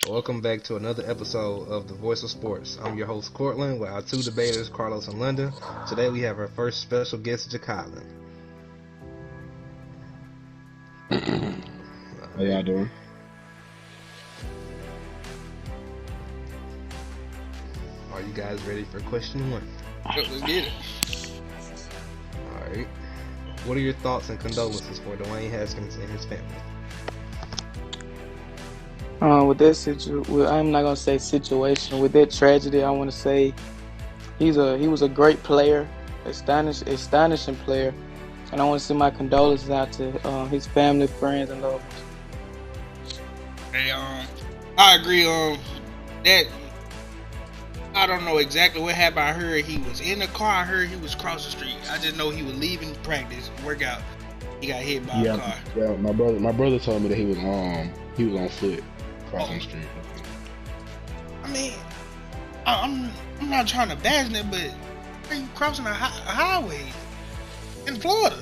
Welcome back to another episode of The Voice of Sports. I'm your host, Cortland, with our two debaters, Carlos and London. Today we have our first special guest, Jacqueline. How y'all doing? Are you guys ready for question one? Let's get it. Alright. What are your thoughts and condolences for Dwayne Haskins and his family? With that I'm not gonna say situation. With that tragedy, I want to say he was a great player, astonishing player, and I want to send my condolences out to his family, friends, and loved ones. Hey, I agree. That I don't know exactly what happened. I heard he was in the car. I heard he was crossing the street. I just know he was leaving practice, workout. He got hit by a car. Yeah, my brother told me that he was on foot crossing the street. I mean, I'm not trying to bash it, but are you crossing a highway in Florida?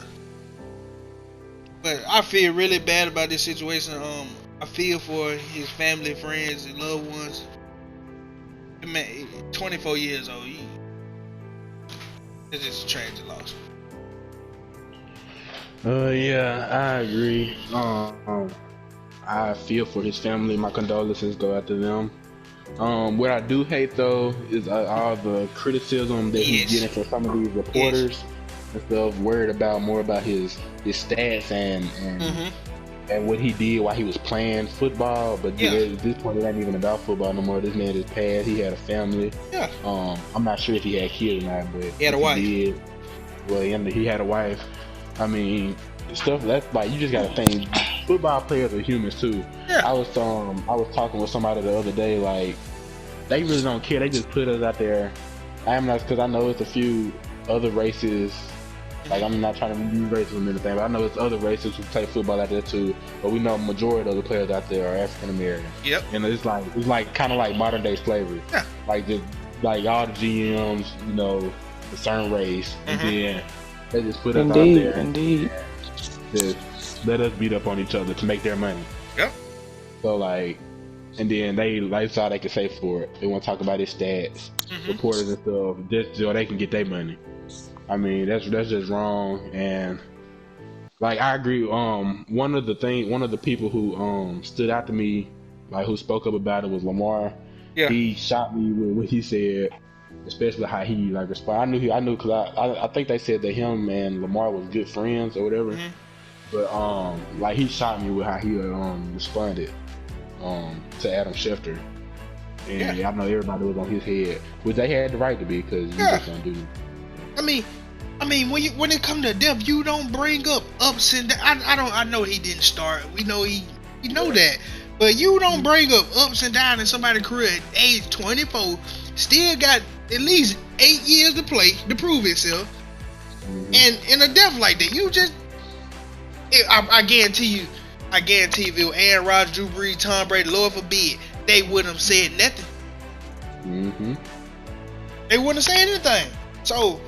But I feel really bad about this situation. I feel for his family, friends, and loved ones. Man, 24 years old. It's just a tragic loss. Yeah, I agree. I feel for his family. My condolences go out to them. What I do hate though is all the criticism that he's getting from some of these reporters and stuff. Worried about more about his stats and what he did while he was playing football. But at this point, it ain't even about football no more. This man is past. He had a family. Yeah. I'm not sure if he had kids or not, but he had a wife. He did. Well, he had a wife. I mean, stuff that's like you just gotta think. Football players are humans too. Yeah. I was talking with somebody the other day. Like they really don't care. They just put us out there. I'm not because I know it's a few other races. Like I'm not trying to use racism or anything, but I know it's other races who play football out there too. But we know the majority of the players out there are African American. Yep. And it's like kind of like modern day slavery. Yeah. Like all the GMs, a certain race, and then they just put us out there. Indeed. Just let us beat up on each other to make their money. Yep. So and then that's all they can say for it. They want to talk about his stats, reporters and stuff, just so they can get their money. I mean, that's just wrong. And like I agree. One of the people who stood out to me, like who spoke up about it, was Lamar. Yeah. He shot me with what he said, especially how he like responded. I knew because I think they said that him and Lamar was good friends or whatever. But like he shot me with how he responded to Adam Schefter, and I know everybody was on his head, which they had the right to be because you just don't do. I mean, when it comes to death, you don't bring up ups and downs. I know he didn't start. We know we know that, but you don't bring up ups and downs in somebody's career at age 24. Still got at least 8 years to play to prove itself, and in a death like that, you just. I guarantee you, if it was Aaron Rodgers, Drew Brees, Tom Brady, Lord forbid, they wouldn't have said nothing. They wouldn't have said anything. So,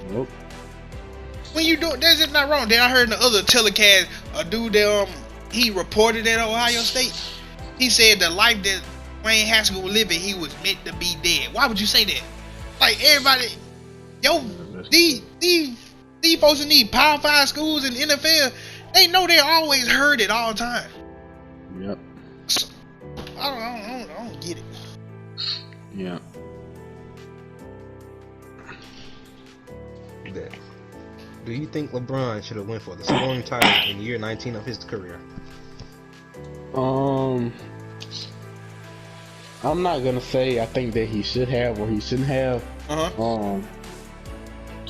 when you do, that's just not wrong. Then I heard in the other telecast, a dude that he reported at Ohio State, he said the life that Wayne Haskins was living, he was meant to be dead. Why would you say that? Like everybody, these folks in these Power 5 schools and NFL, they know they always heard it all the time. Yep. So, I don't get it. Yeah. Do you think LeBron should have went for the scoring title in year 19 of his career? I'm not gonna say I think that he should have or he shouldn't have.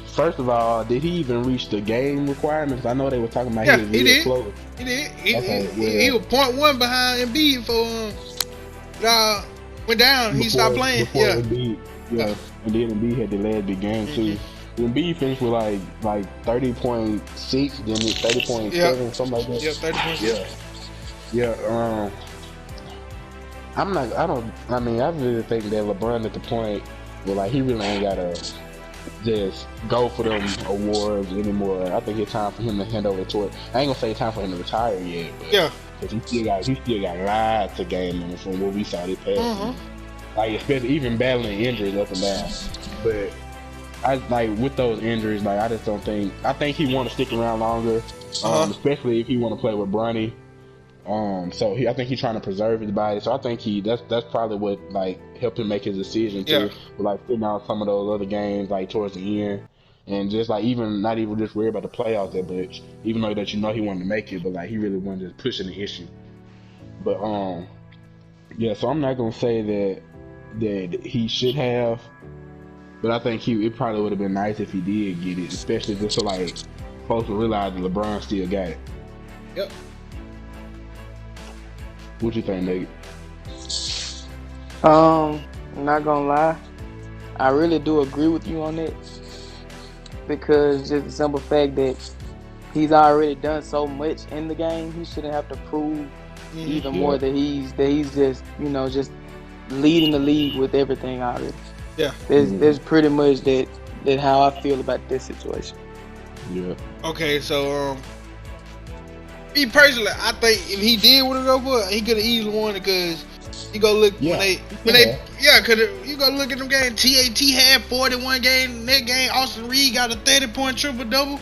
First of all, did he even reach the game requirements? I know they were talking about he was real close. He did. He was 0.1 behind Embiid for went down. He stopped playing. Embiid, and then Embiid had the last big game too. Embiid finished with like 30.6, then 30.7, something like that. Yeah, 30.6. Yeah. I really think that LeBron at the point where like he really ain't gotta just go for them awards anymore. I think it's time for him to hand over the torch. I ain't gonna say it's time for him to retire yet, but Cause he still got lots of game in him from what we saw this past season. Like especially even battling injuries up and down. But I like with those injuries, like I just don't think. I think he want to stick around longer, especially if he want to play with Bronny. So I think he's trying to preserve his body. So I think that's probably what like helped him make his decision too. With, like sitting out some of those other games like towards the end, and just like not even just worried about the playoffs that much. Even though that he wanted to make it, but like he really wanted to push in the issue. But yeah. So I'm not gonna say that he should have, but I think it probably would have been nice if he did get it, especially just so like folks would realize that LeBron still got it. Yep. What you think, Nate? I'm not gonna lie, I really do agree with you on that, because just the simple fact that he's already done so much in the game, he shouldn't have to prove even more that he's just just leading the league with everything already. Yeah. There's pretty much that how I feel about this situation. Yeah. Okay, so me personally, I think if he did want to go for it, he could have easily won it, because you go look cause you go look at them games. TAT had 41 games in that game. Austin Reed got a 30-point triple double.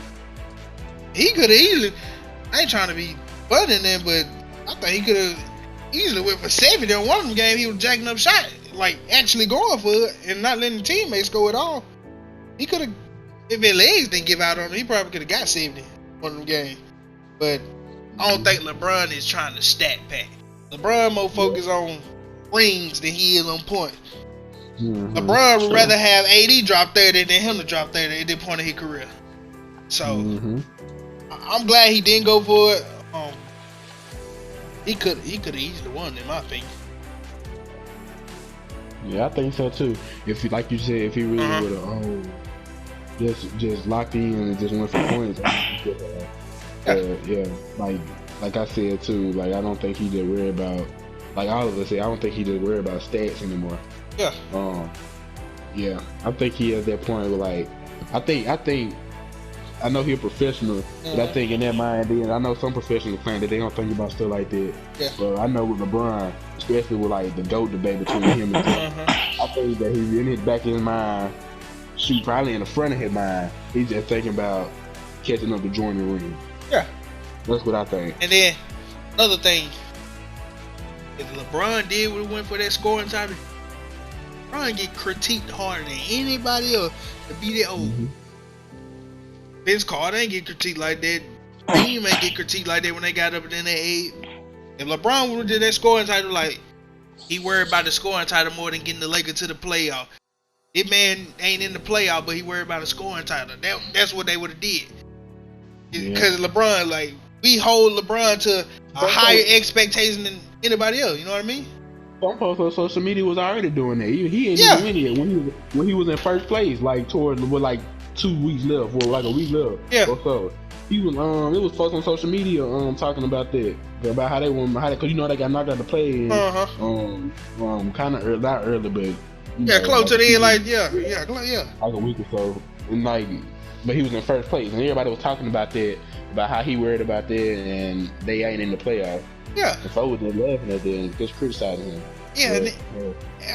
He could have easily. I ain't trying to be butting them, but I think he could have easily went for 70 on one of them games. He was jacking up shot, like actually going for it and not letting the teammates go at all. He could have, if his legs didn't give out on him, he probably could have got 70 on one of them games. But I don't think LeBron is trying to stat pack. LeBron more focused on rings than he is on points. LeBron would rather have AD drop 30 than him to drop 30 at this point of his career. So I'm glad he didn't go for it. He could have easily won, in my opinion. Yeah, I think so too. If like you said, if he really would have just locked in and just went for points, yeah, like I said too, like I don't think he just worry about, like all of us say, I don't think he just worry about stats anymore. Yeah. Yeah, I think he at that point where like, I know he's a professional, but I think in that mind, then I know some professionals claim that they don't think about stuff like that. Yeah. But I know with LeBron, especially with like the GOAT debate between him and him, I think that he's in his back of his mind, probably in the front of his mind, he's just thinking about catching up to Jordan ring. Yeah. That's what I think. And then another thing, if LeBron did would have went for that scoring title, LeBron get critiqued harder than anybody else to be that old. Vince Carter ain't get critiqued like that. Team ain't get critiqued like that when they got up in that age. If LeBron would have did that scoring title, like he worried about the scoring title more than getting the Lakers to the playoff. This man ain't in the playoff, but he worried about a scoring title. That's what they would have did. Because LeBron, like, we hold LeBron to a higher expectation than anybody else. You know what I mean? Some folks on social media was already doing that. He ain't doing it when he was in first place, like towards with like 2 weeks left or like a week left. Yeah. Or so. He was it was folks on social media talking about that, about how they because you know they got knocked out to play kind of not early, but close to the end, like like a week or so, and like, but he was in first place, and everybody was talking about that, about how he worried about that, and they ain't in the playoff. Yeah. And folks was laughing at that and just criticizing him. Yeah.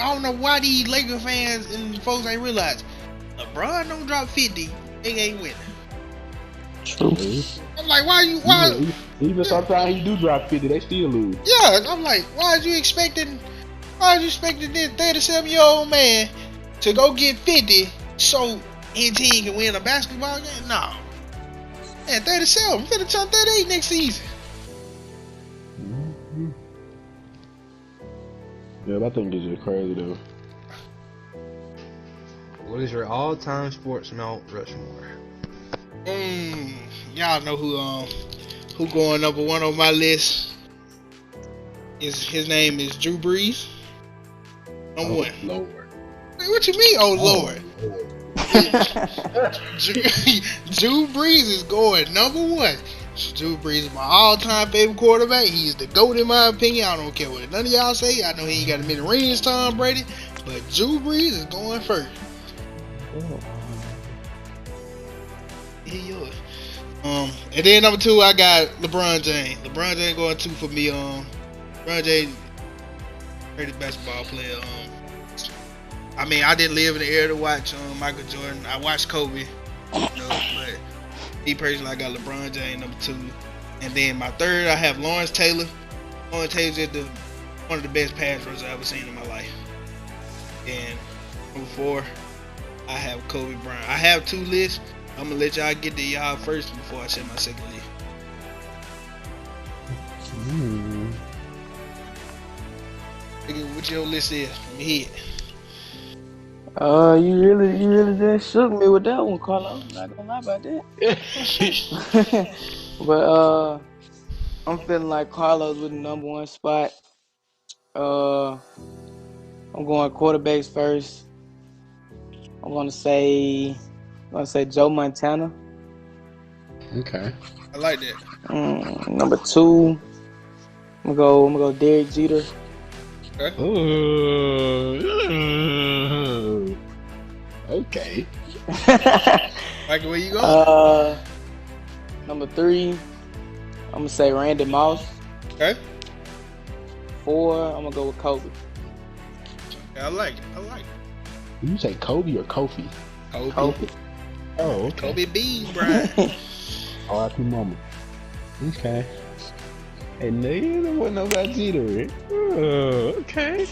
I don't know why these Lakers fans and folks ain't realize LeBron don't drop 50, they ain't winning. True. I'm like, why? Even sometimes he do drop 50, they still lose. Yeah, I'm like, why are you expecting this 37-year-old man to go get 50 so his team can win a basketball game? No. Man, 37, finna turn 38 next season. Yeah, I think it's just crazy though. What is your all-time sports Mount Rushmore? Y'all know who going number one on my list. His name is Drew Brees. Number one. Lord. Wait, what you mean? Oh Lord. Drew Brees is going number one. Drew Brees is my all-time favorite quarterback. He is the GOAT in my opinion. I don't care what none of y'all say. I know he ain't got as many rings as Tom Brady, but Drew Brees is going first. He yours. And then number 2, I got LeBron James. LeBron James going 2 for me. LeBron James, greatest basketball player. I mean, I didn't live in the era to watch Michael Jordan. I watched Kobe, but me personally, I got LeBron James number 2. And then my 3rd, I have Lawrence Taylor. Lawrence Taylor is one of the best pass rushers I've ever seen in my life. And number 4, I have Kobe Bryant. I have 2 lists. I'm gonna let y'all get to y'all first before I say my second list. What your list is? Let me hear it. You really just shook me with that one, Carlos. I'm not gonna lie about that. But I'm feeling like Carlos with the number 1 spot. I'm going quarterbacks first. I'm gonna say Joe Montana. Okay. I like that. Number 2, I'm gonna go Derek Jeter. Okay. Okay. Like where you going? Number 3, I'm gonna say Randy Moss. Okay. 4, I'm gonna go with Kobe. Okay, I like it. Did you say Kobe or Kofi? Kobe. Oh, okay. Kobe Bean Bryant. R.I.P. Mama. Okay. Hey, no, you don't want no about Jeter. Okay.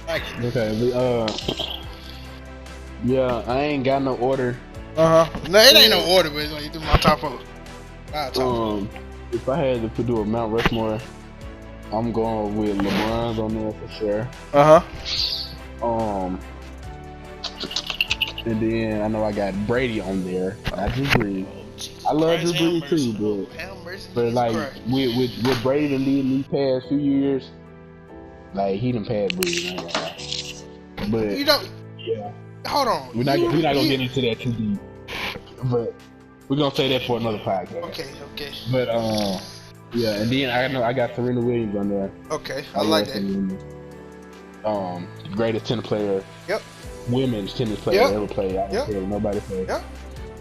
Like it. Okay, yeah, I ain't got no order. No, it ain't no order, but like, you do my top 4. If I had to do a Mount Rushmore, I'm going with LeBron's on there for sure. And then I know I got Brady on there. Not Drew Brees. I love Drew Brees too, but like with Brady to lead these past few years, like he done passed Brees. I ain't gonna lie. But you know, yeah. Hold on. We're not gonna get into that too deep. But we're gonna say that for another podcast. Okay. But yeah, and then I know I got Serena Williams on there. Okay, I like that. Greatest tennis player. Yep. Women's tennis player ever played. I don't care what nobody played. Yep.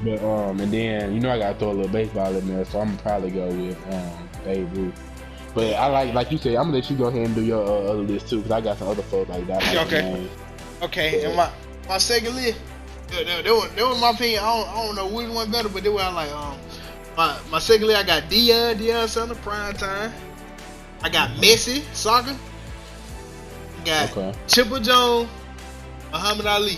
But and then I gotta throw a little baseball in there, so I'm gonna probably go with Babe Ruth. But I like you said, I'm gonna let you go ahead and do your other list too, because I got some other folks like that. Okay. And my second list, that was my opinion. I don't know which one better, but they were like my second list. I got Deion Sanders, prime time. I got Messi, soccer. I got Chipper Jones, Muhammad Ali.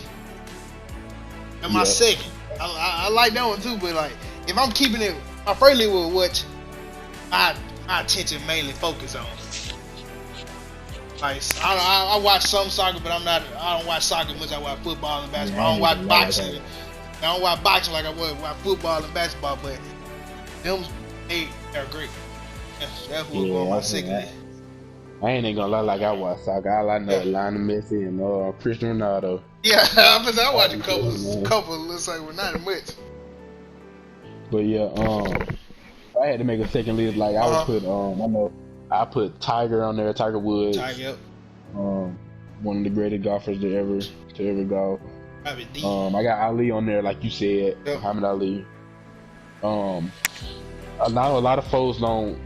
And my second, I like that one too. But like, if I'm keeping it, my first list will what my attention mainly focus on. Like I watch some soccer, but I don't watch soccer much. I watch football and basketball. I don't watch boxing. I don't watch boxing like I would watch football and basketball. But them, they're great. That's what's on my second list. I ain't even gonna lie, like I watch soccer. All I know is Lionel Messi and Cristiano Ronaldo. Yeah, I watch a couple. Looks like we're not much. But yeah, if I had to make a second list, like I would put I put Tiger on there, Tiger Woods. Tiger. One of the greatest golfers to ever golf. I got Ali on there, like you said, Muhammad Ali. A lot of folks don't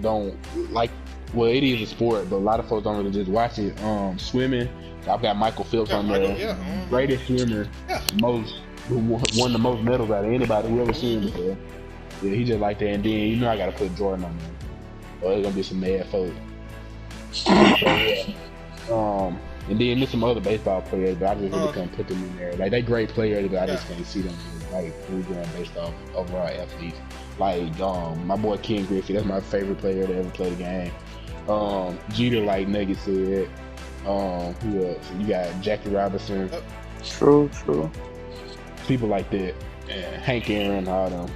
like. Well, it is a sport, but a lot of folks don't really just watch it. Swimming, I've got Michael Phelps on there. Greatest swimmer, won the most medals out of anybody who ever seen before. Yeah, he just like that. And then I gotta put Jordan on there. Or there's gonna be some mad folks. And then there's some other baseball players, but I just really can't put them in there. Like, they great players, but I just can't see them like who's going based off overall athletes. Like my boy Ken Griffey, that's my favorite player to ever play the game. Jeter, like Nugget said. Who else? You got Jackie Robinson. True. People like that. And Hank Aaron, all them.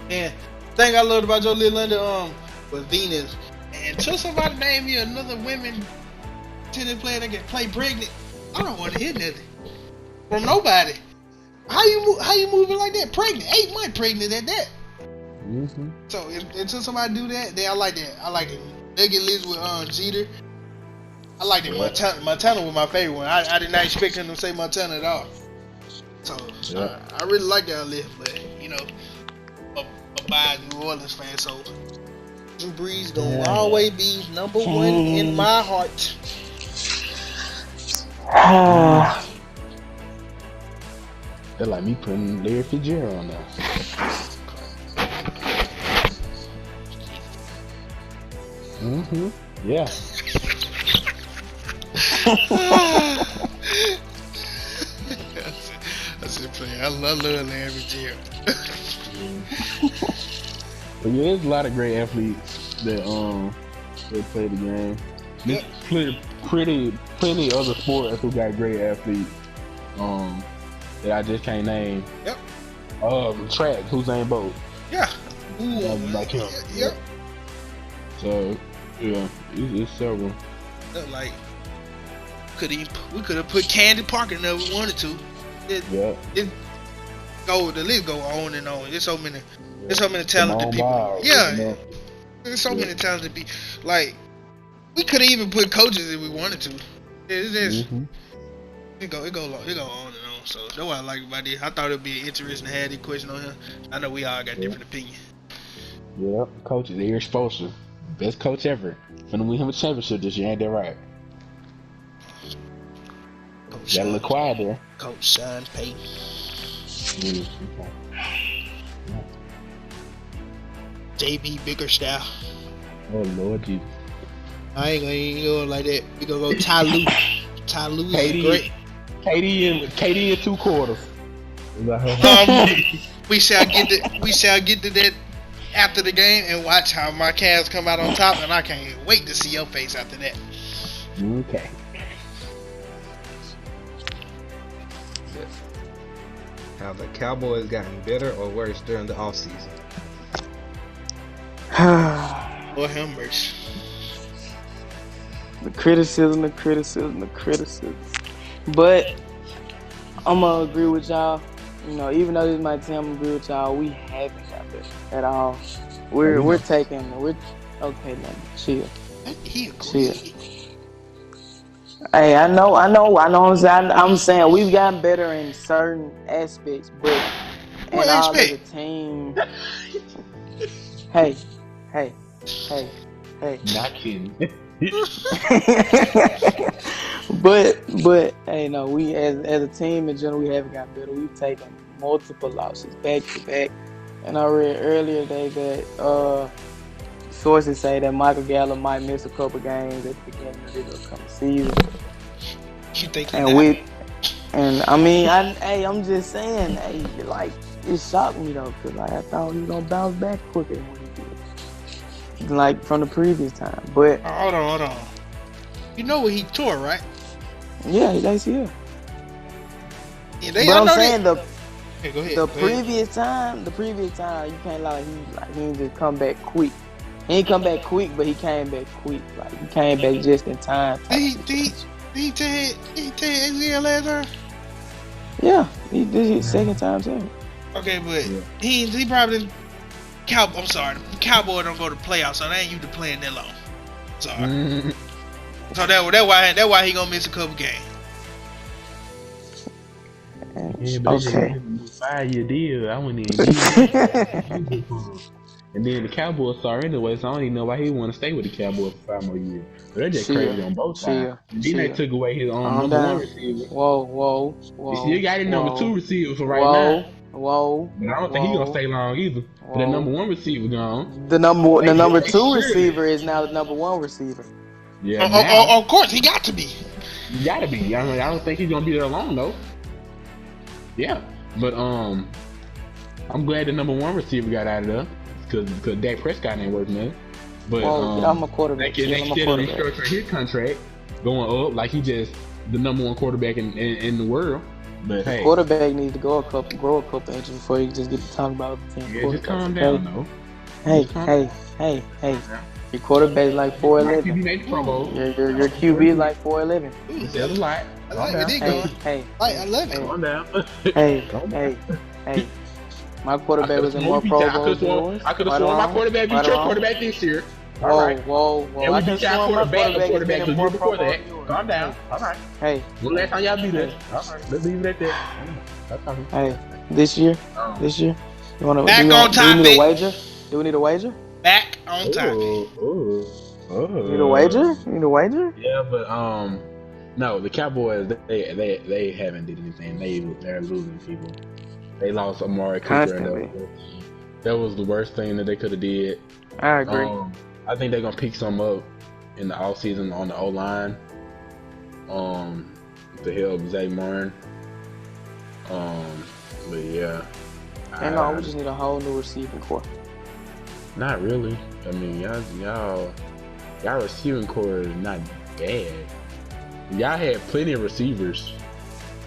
And the thing I loved about Joe Lillunder was Venus. And until somebody name me another women tennis player that can play pregnant, I don't want to hear nothing from nobody. How you moving like that? Pregnant, 8 months pregnant at that. Mm-hmm. So until somebody do that, then I like that. I like it. Nugget list with Jeter. I like it. Montana was my favorite one. I did not expect him to say Montana at all. So I really like that list, but by a New Orleans fan, so Drew Brees gonna always be number one in my heart. They're like me putting Larry Fitzgerald on there. Yeah. I said, I love Larry Fitzgerald. But yeah, there's a lot of great athletes that play the game. Yep. There's plenty other sports who got great athletes that I just can't name. Yep. Track, Usain Bolt. Yeah. Ooh, like him. Yep. So yeah, it's several. Like we could have put Candy Parker in there if we wanted to. The list go on and on. There's so many talented people. There's so many talented people. Like we could have even put coaches if we wanted to. It go on and on. So that's what I like about this. I thought it'd be interesting to have this question on here. I know we all got different opinions. Yep, coaches, Eric Spoelstra, best coach ever. Finna win him a championship this year, ain't that right? Got a little quiet there. Coach Sean Payton. JB Bickerstaff. Oh Lord Jesus. I ain't gonna go like that. We gonna go Ty Lue. Ty Lue is great. KD in 2 quarters. We shall get to that after the game and watch how my Cavs come out on top, and I can't wait to see your face after that. Okay. Have the Cowboys gotten better or worse during the offseason? Lord have mercy. The criticism. But I'm gonna agree with y'all. You know, even though this is my team, I'm gonna agree with y'all. We haven't got this at all. We're okay, man. Chill. Chill. Hey, I know. I'm saying we've gotten better in certain aspects, but What all of the aspect? team. Hey. Not kidding. but hey, no, we as a team in general, we haven't gotten better. We've taken multiple losses back to back, and I read earlier today that sources say that Michael Gallup might miss a couple games at the beginning of this upcoming season. You think I'm just saying, hey, like it shocked me though, cause like I thought he was gonna bounce back quicker than what he did, like from the previous time. But hold on. You know what he tore, right? yeah, that's here. Yeah, But I'm saying go ahead. the previous time, you can't lie. He didn't just come back quick. He didn't come back quick, but he came back quick. Like he came back just in time. He tear ACL last time? Yeah, he did his second time too. Okay, but he probably didn't. I'm sorry. The Cowboys don't go to playoffs, so they ain't used to playing that long. Sorry. So that's why he gonna miss a couple games. Yeah, but okay. 5-year deal. I wouldn't even give him. And then the Cowboys saw anyway, so I don't even know why he want to stay with the Cowboys for 5 more years. But they're just crazy on both sides. And then they took away his number 1 receiver. Whoa. You still got his number 2 receiver for right now. But I don't think he's gonna stay long either. But the number 1 receiver gone. The number 2 receiver is now the number 1 receiver. Yeah. Of course, he got to be. He gotta be. I don't think he's gonna be there long though. Yeah, but I'm glad the number 1 receiver got out of there because Dak Prescott ain't worth nothing. But I'm a quarterback. They still restructuring his contract, going up like he just the number 1 quarterback in the world. But hey, quarterback needs to grow a couple inches before you just get to talk about the team. Yeah, just calm down though. Hey. Your quarterback is like 4'11". You made the Pro Bowl. Your QB is like 4'11". That's a lot. I like it. Hey. I love it. Calm down. Hey. My quarterback was in more Pro Bowls than yours. I could have sworn my quarterback beat your quarterback this year. Whoa. And we beat y'all quarterback was before that. Calm down. All right. Hey. When last time y'all beat us? All right. Let's leave it at that. Hey. This year. Back on Do we need a topic. wager? Do we need a wager? Back on topic. Need a wager? Need a wager? Yeah, but no, the Cowboys they haven't did anything. They're losing people. They lost Amari Cooper, Constantly. and that was the worst thing that they could have did. I agree. I think they're gonna pick some up in the offseason on the O line. To help Zach Martin. But yeah. And no, we just need a whole new receiving core. Not really. I mean, y'all receiving core is not bad. Y'all had plenty of receivers.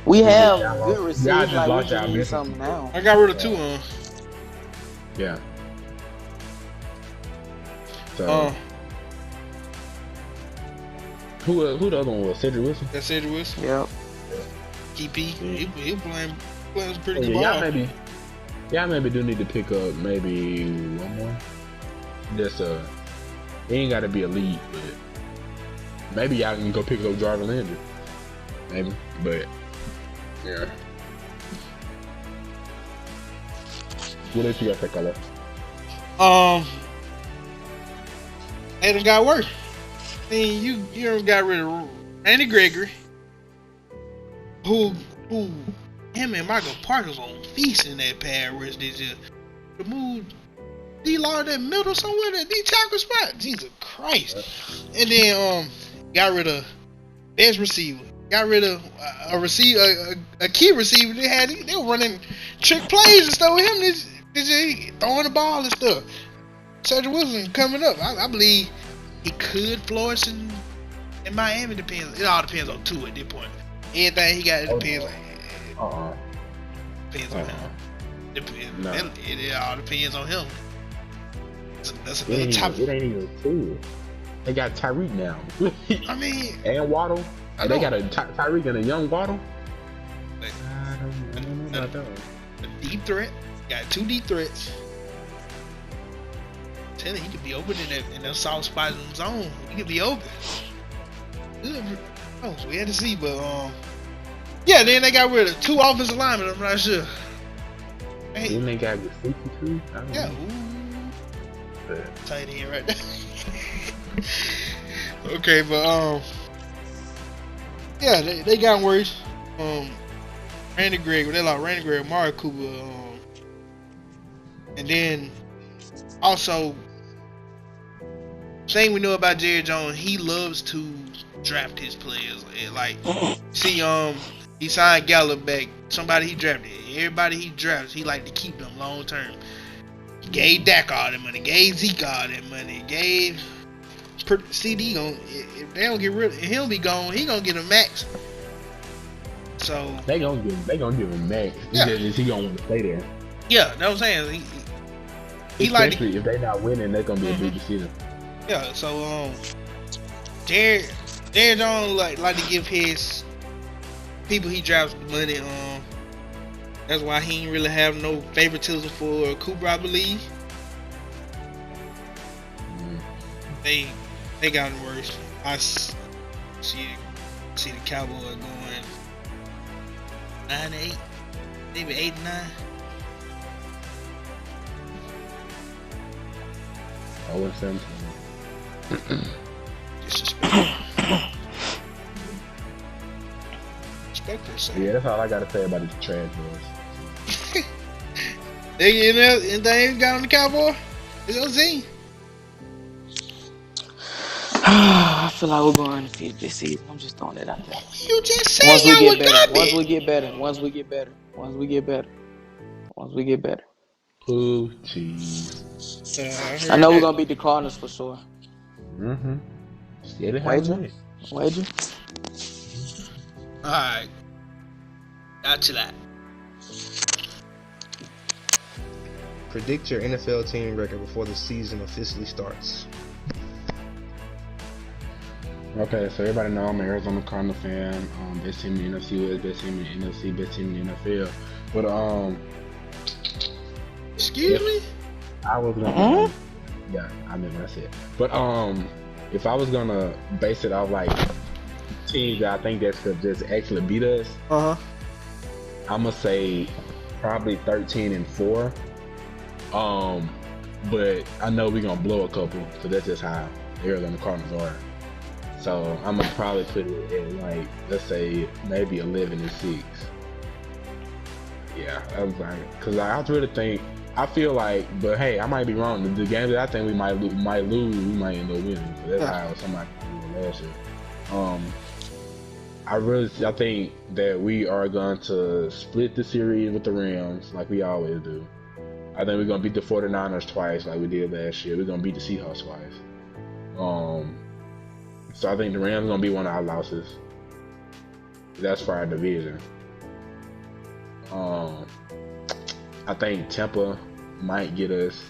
We have Y'all good lost- receivers. y'all just Like, lost we just y'all need business. something now. I got rid of 2 Yeah. So who the other one was? Cedric Wilson? That's Cedric Wilson. Yep. KP. He playing pretty good Yeah, ball. y'all maybe do need to pick up maybe one more. Just it ain't gotta be elite, but maybe y'all can go pick up Jarvis Landry. Maybe, but yeah. What else you got to color? It done got worse. I mean, you done got rid of Randy Gregory, who him and Michael Parker's on feast in that pad rush this year. The move D-Law in that middle somewhere, that D-tackle spot. Jesus Christ. And then got rid of best receiver. Got rid of a key receiver. They were running trick plays and stuff with him. This throwing the ball and stuff. Cedric Wilson coming up. I believe he could flourish in Miami. Depends. It all depends on Tua at this point. Anything he got, it depends. Depends on him. No. It all depends on him. That's It another ain't topic. even two. They got Tyreek now. I mean, and Waddle. And they got a Tyreek and a young Waddle. like, I don't know about that. a deep threat. Got 2 deep threats. Tell you, he could be open in that soft spot in the zone. He could be open. Oh, so we had to see, but yeah. Then they got rid of 2 offensive linemen. I'm not sure. Hey, Then they got Gesicki too. I don't yeah, know. tight end right there. Okay, but yeah, they got worse. Randy Gregory, they lost Randy Gregory, Amari Cooper, and then also thing we know about Jerry Jones, he loves to draft his players. And like, see, he signed Gallup back, somebody he drafted. Everybody he drafts, he like to keep them long term. He gave Dak all that money, gave Zeke all that money, gave CD. If they don't get rid of he'll be gone. He gonna get a max. So They gonna give him max. Yeah. Is he gonna want to stay there? yeah, that's what I'm saying. He like to, Especially if they not winning, they're gonna be a big decision. yeah. So Jerry Jones like to give his people he drafts money. That's why he ain't really have no favoritism for Cooper, I believe. They got worse. I see the Cowboys going 9-8, maybe 8-9. I would say. Disrespect. Respect yourself. Yeah, that's all I gotta say about these trash boys. Anything got on the Cowboy? It's your team. I feel like we're going undefeated this season. I'm just throwing that out there. You just said Once we y'all were get better. garbage. Once we get better. Oh, jeez. I know we're gonna beat the Cardinals for sure. Mm-hmm. Scared of Wager? Wager? Alright. Got to that. Predict your NFL team record before the season officially starts. Okay, so everybody know I'm an Arizona Cardinal fan. Best team in the NFC West, best team in the NFC, best team in the NFL. But Excuse me? I was gonna yeah, I meant what I said. But if I was gonna base it off like teams that I think that could just actually beat us, Uh-huh. I'm gonna say probably 13-4. But I know we're gonna blow a couple, so that's just how the Arizona Cardinals are. So I'm gonna probably put it at like, let's say maybe 11-6. Yeah, I was like, cause I really think, I feel like, but hey, I might be wrong. The game that I think we might lose, we might end up winning. So that's how somebody did last year. I think that we are going to split the series with the Rams like we always do. I think we're gonna beat the 49ers twice like we did last year. We're gonna beat the Seahawks twice. So I think the Rams gonna be one of our losses. That's for our division. I think Tampa might get us.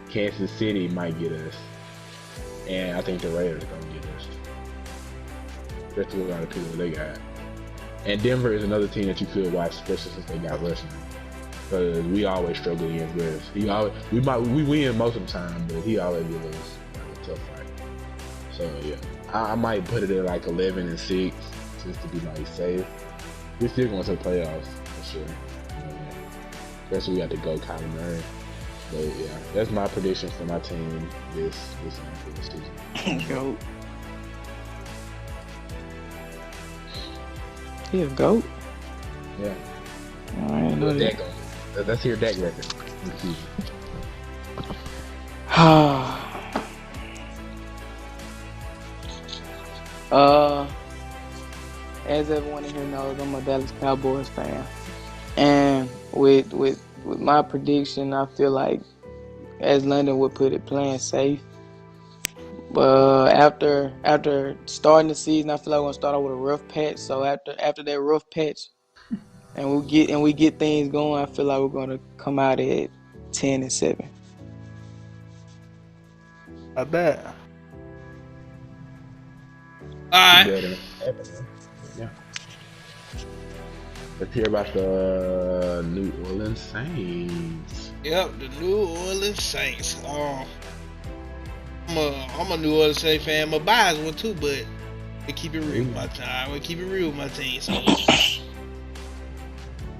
Kansas City might get us. And I think the Raiders are gonna get us. That's what a lot of people they got. And Denver is another team that you could watch, especially since they got Rushing. Because we always struggle against Russ. We win most of the time, but he always gives us a tough fight. So yeah, I might put it at like 11-6 just to be like safe. We're still going to the playoffs for sure. Especially we got to go Kyler Murray. But yeah, that's my prediction for my team this season. Goat. He a goat. Yeah. Alright, let's hear that record. As everyone in here knows, I'm a Dallas Cowboys fan, and with my prediction, I feel like, as London would put it, playing safe. After starting the season, I feel like we're gonna start out with a rough patch. So after that rough patch, and we get things going, I feel like we're gonna come out at 10-7. I bet. Alright. Yeah. Let's hear about the New Orleans Saints. Yep, the New Orleans Saints. I'm a New Orleans Saints fan. I'm a biased one too, but we keep it real with my time. We keep it real with my team. So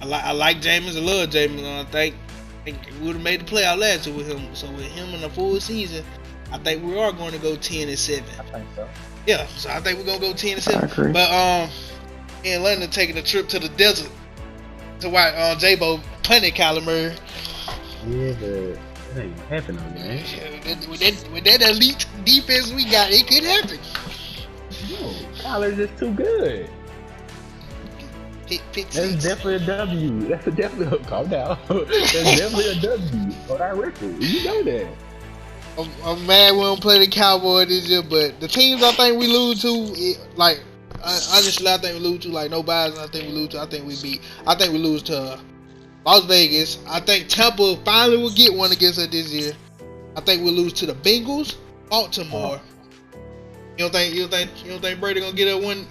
I like James. I love James. I think we would have made the playoff last year with him. So with him in the full season, I think we are going to go 10-7. I think so. Yeah, so I think we're gonna go 10-7. But in London taking a trip to the desert to watch J-Bo punted Kyler Murray. Yeah, but that ain't happening, man. With that elite defense we got, it could happen. No, Kyler's just too good. That's definitely a W. That's definitely calm down. That's definitely a W on our record. You know that. I'm mad we don't play the Cowboys this year, but the teams I think we lose to, honestly, I think we lose to, like, no bias. I think we lose to. I think we lose to Las Vegas. I think Tampa finally will get one against us this year. I think we'll lose to the Bengals, Baltimore. You don't think Brady gonna get one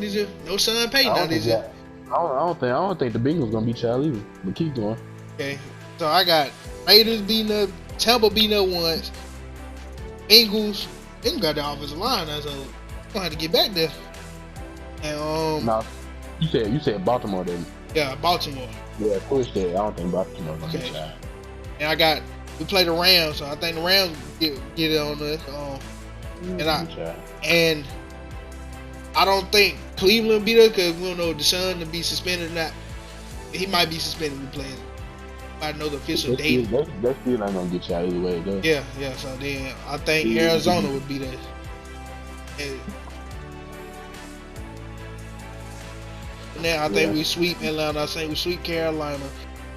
this year? No Sean Payton now this year. I don't think the Bengals gonna beat y'all either. But keep going. Okay, so I got Raiders beating up, Tampa beating up once, Bengals got the offensive line now, so we're gonna have to get back there. And no, you said Baltimore then. Yeah, Baltimore. Yeah, of course that. I don't think Baltimore gonna beat y'all. And we play the Rams, so I think the Rams get it on us. And I don't think Cleveland beat us because we don't know if Deshaun to be suspended or not. He might be suspended. We playing. I know the official date. That's still not gonna get y'all either way, though. Yeah. So then I think Arizona would beat us. And then I think we sweep Atlanta. I think we sweep Carolina.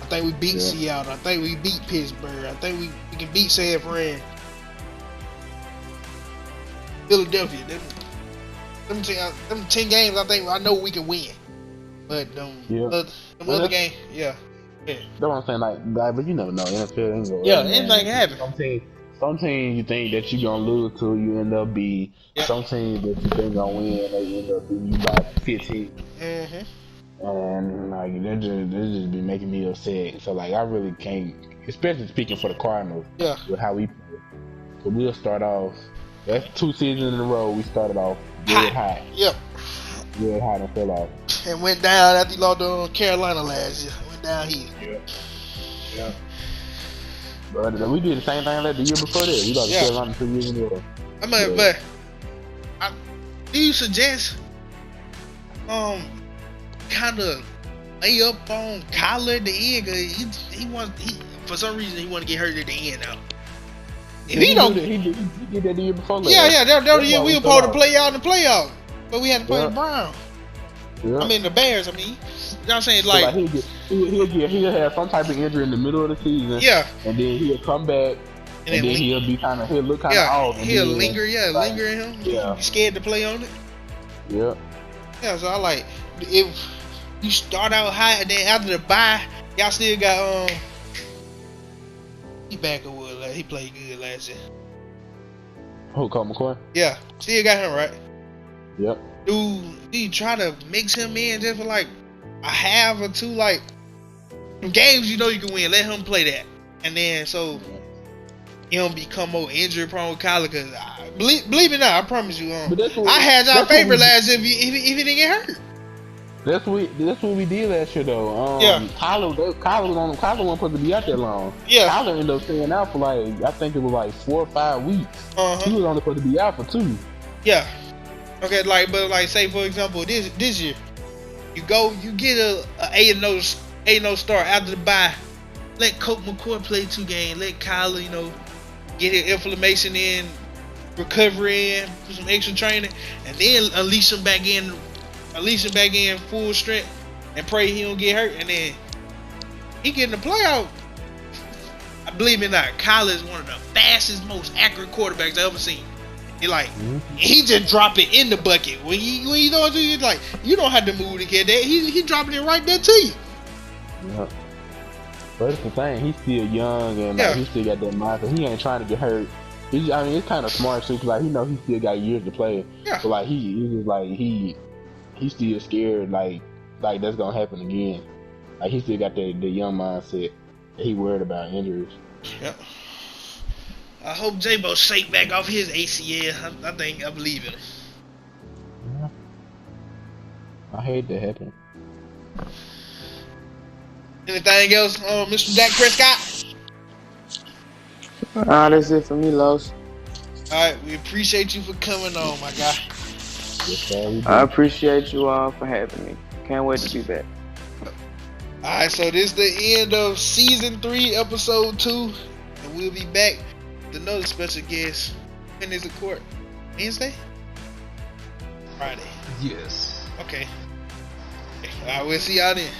I think we beat Seattle. I think we beat Pittsburgh. I think we can beat San Fran. Philadelphia. Them 10 games I know we can win. But them other games, yeah. That's what I'm saying, like, but you never know. NFL ain't gonna anything can happen. Some teams you think that you gonna lose to, you end up be. Some teams that you think gonna win, they end up beating you by 15. And like they just be making me upset. So like I really can't, especially speaking for the Cardinals. With how we play. So we'll start off. That's 2 seasons in a row. We started off really high. Really high and fell off. And went down after you lost to Carolina last year. Went down here. But we did the same thing like the year before that. We lost Yeah. to Carolina 2 years in a row. I mean, Yeah. but do you suggest kind of lay up on Kyler at the end? Cause for some reason he want to get hurt at the end now. If he don't, he did that the year before. yeah, that was the year we were supposed to play out in the playoff, but we had to play the Yeah. Browns. Yeah. I mean the Bears. I mean, you know what I'm saying? So, Like, he'll have some type of injury in the middle of the season. yeah, And then he'll come back. And then he'll look kind of off. And he'll then, linger, like, linger in him. Yeah. You scared to play on it? Yeah. Yeah, so I like if you start out high and then after the bye, y'all still got he back or what? Like, he played good last year. Who, Colt McCoy? Yeah, still got him right. Yep. Do you try to mix him in just for like a half or two, like games you know you can win? Let him play that, and then so he don't become more injury prone with Kyler. Cause believe it or not, I promise you, I had y'all favorite last year if he didn't get hurt. That's what we did last year though. Yeah. Kyler wasn't supposed to be out that long. Yeah. Kyler ended up staying out for like, I think it was like 4 or 5 weeks. He was only supposed to be out for 2. Yeah. Okay, but say for example this year, you get a 8-0 start after the bye. Let Colt McCoy play 2 games. Let Kyler, get his inflammation in, recovery in, do some extra training, and then unleash him back in full strength, and pray he don't get hurt, and then he get in the playoff. I believe it or not, Kyler is one of the fastest, most accurate quarterbacks I've ever seen. He just drop it in the bucket. When you know what you like, you don't have to move to get that. He dropping it right there to you. Yeah. But it's the thing, he's still young and he still got that mindset. He ain't trying to get hurt. It's kind of smart too, cause he know he still got years to play. Yeah. But he's just he's still scared like that's gonna happen again. Like he still got the young mindset that he worried about injuries. Yep. I hope J-Bo shake back off his ACL. I believe in him. Yeah. I hate that happen. Anything else, Mr. Dak Prescott? That's it for me, Los. Alright, we appreciate you for coming on, my guy. I appreciate you all for having me. Can't wait to be back. Alright, so this is the end of season 3, episode 2, and we'll be back with another special guest. When is the court? Wednesday? Friday. Yes. Okay. Alright, we'll see y'all then.